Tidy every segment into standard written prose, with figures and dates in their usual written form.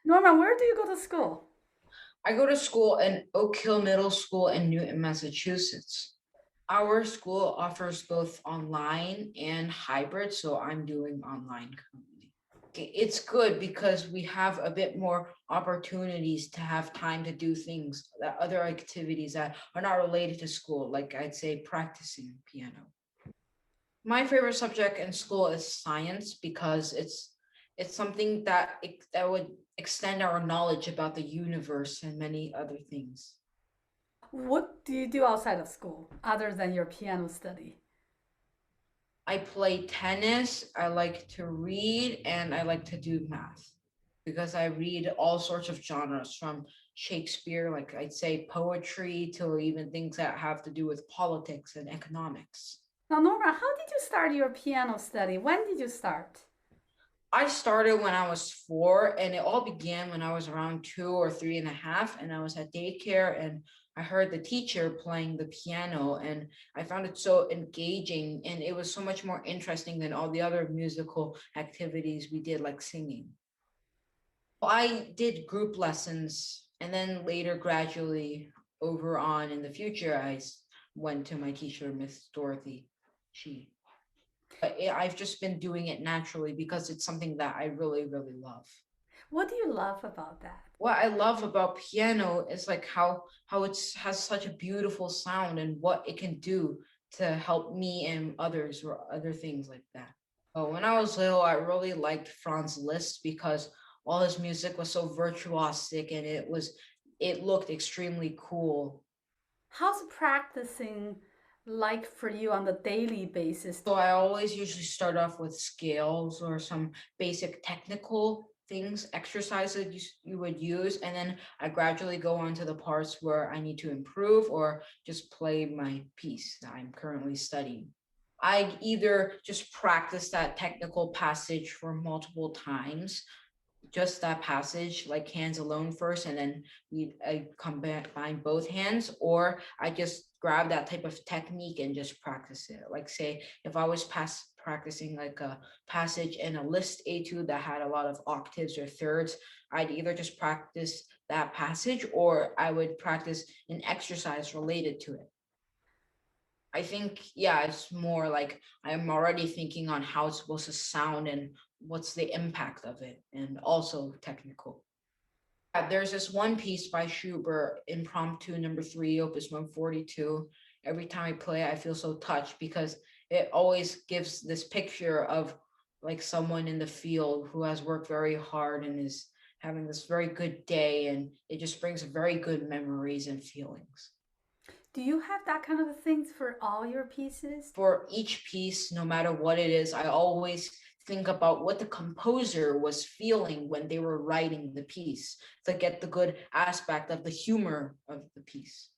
Norman, where do you go to school? I go to school in Oak Hill Middle School in Newton, Massachusetts. Our school offers both online and hybrid, so I'm doing online currently. It's good because we have a bit more opportunities to have time to do things, that other activities that are not related to school, like I'd say practicing piano. My favorite subject in school is science because it's something that would extend our knowledge about the universe and many other things. What do you do outside of school other than your piano study? I play tennis, I like to read, and I like to do math because I read all sorts of genres from Shakespeare, like I'd say poetry, to even things that have to do with politics and economics. Now, Norman, how did you start your piano study? When did you start? I started when I was 4, and it all began when I was around 2 or 3 and a half, and I was at daycare, and I heard the teacher playing the piano, and I found it so engaging, and it was so much more interesting than all the other musical activities we did, like singing. I did group lessons, and then later, gradually, over on in the future, went to my teacher, Miss Dorothy. She I've just been doing it naturally because it's something that I really, really love. What do you love about that? What I love about piano is like how it has such a beautiful sound and what it can do to help me and others or other things like that. Oh, when I was little, I really liked Franz Liszt because all his music was so virtuosic and it looked extremely cool. How's practicing like for you on the daily basis? So I always usually start off with scales or some basic technical things, exercises you would use, and then I gradually go on to the parts where I need to improve or just play my piece that I'm currently studying. I either just practice that technical passage for multiple times, just that passage, like hands alone first, and then I combine both hands, or I just grab that type of technique and just practice it. Like, say, if I was practicing like a passage in a list etude that had a lot of octaves or thirds, I'd either just practice that passage or I would practice an exercise related to it. I think, yeah, it's more like I'm already thinking on how it's supposed to sound and what's the impact of it, and also technical. There's this one piece by Schubert, Impromptu number 3, Opus 142. Every time I play it, I feel so touched because it always gives this picture of like someone in the field who has worked very hard and is having this very good day, and it just brings very good memories and feelings. Do you have that kind of things for all your pieces? For each piece, no matter what it is, I always think about what the composer was feeling when they were writing the piece to get the good aspect of the humor of the piece.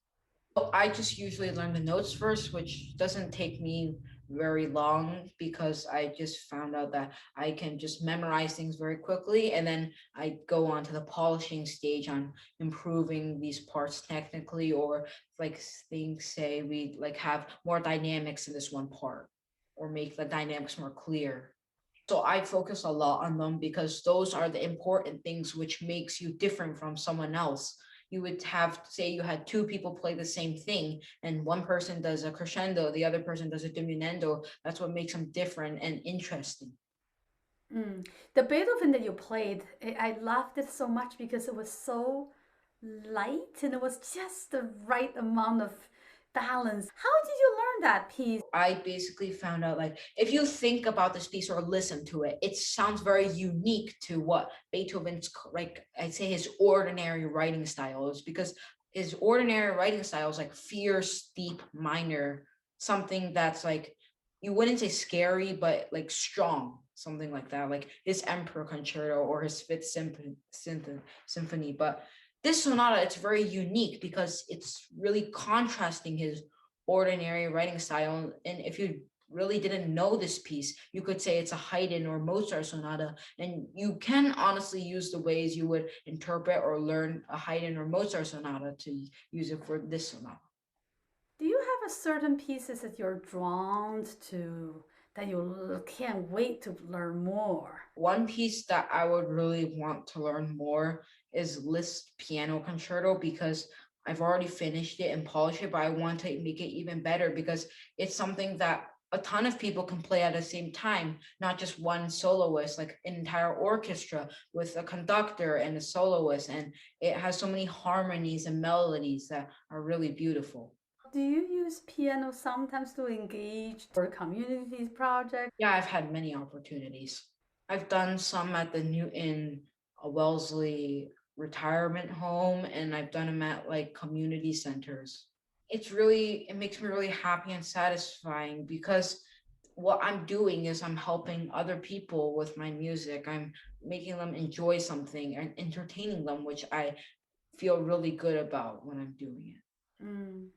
So I just usually learn the notes first, which doesn't take me very long because I just found out that I can just memorize things very quickly, and then I go on to the polishing stage on improving these parts technically, or like things say we like have more dynamics in this one part or make the dynamics more clear. So I focus a lot on them because those are the important things which makes you different from someone else. You would have, say you had two people play the same thing and one person does a crescendo, the other person does a diminuendo. That's what makes them different and interesting. Mm. The Beethoven that you played, I loved it so much because it was so light and it was just the right amount of balance. How did you learn that piece? I basically found out, like, if you think about this piece or listen to it, it sounds very unique to what Beethoven's, like, I'd say his ordinary writing style is, because his ordinary writing style is like fierce, deep, minor, something that's like, you wouldn't say scary, but like strong, something like that, like his Emperor Concerto or his Fifth Symphony. But this sonata, it's very unique because it's really contrasting his ordinary writing style. And if you really didn't know this piece, you could say it's a Haydn or Mozart sonata. And you can honestly use the ways you would interpret or learn a Haydn or Mozart sonata to use it for this sonata. Do you have a certain pieces that you're drawn to that you can't wait to learn more? One piece that I would really want to learn more is Liszt Piano Concerto because I've already finished it and polished it, but I want to make it even better because it's something that a ton of people can play at the same time, not just one soloist, like an entire orchestra with a conductor and a soloist. And it has so many harmonies and melodies that are really beautiful. Do you use piano sometimes to engage or community projects? Yeah, I've had many opportunities. I've done some at the Newton Wellesley retirement home, and I've done them at like community centers. It makes me really happy and satisfying because what I'm doing is I'm helping other people with my music. I'm making them enjoy something and entertaining them, which I feel really good about when I'm doing it. Mm.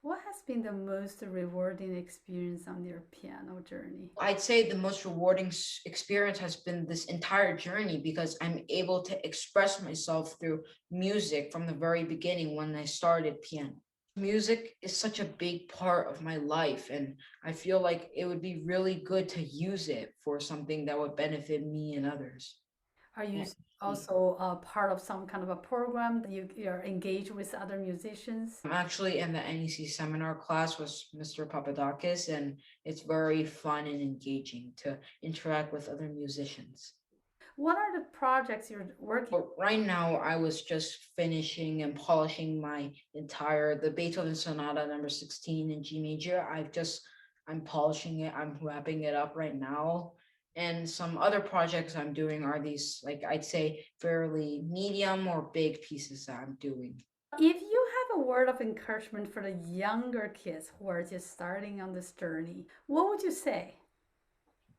What has been the most rewarding experience on your piano journey? I'd say the most rewarding experience has been this entire journey because I'm able to express myself through music from the very beginning when I started piano. Music is such a big part of my life, and I feel like it would be really good to use it for something that would benefit me and others. Are you Yeah. also part of some kind of a program that you're engaged with other musicians? I'm actually in the NEC seminar class with Mr. Papadakis, and it's very fun and engaging to interact with other musicians. What are the projects you're working? But right now, I was just finishing and polishing my entire the Beethoven Sonata number 16 in G major. I'm polishing it. I'm wrapping it up right now. And some other projects I'm doing are these like I'd say fairly medium or big pieces that I'm doing. If you have a word of encouragement for the younger kids who are just starting on this journey, what would you say?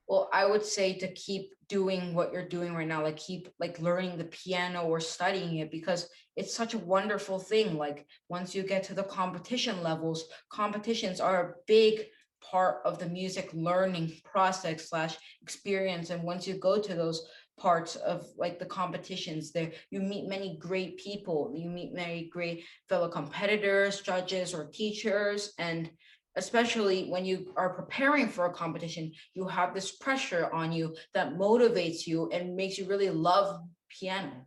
Well, I would say to keep doing what you're doing right now, like keep like learning the piano or studying it because it's such a wonderful thing. Like once you get to the competition levels, competitions are a big part of the music learning process slash experience. And once you go to those parts of like the competitions there, you meet many great people. You meet many great fellow competitors, judges, or teachers. And especially when you are preparing for a competition, you have this pressure on you that motivates you and makes you really love piano.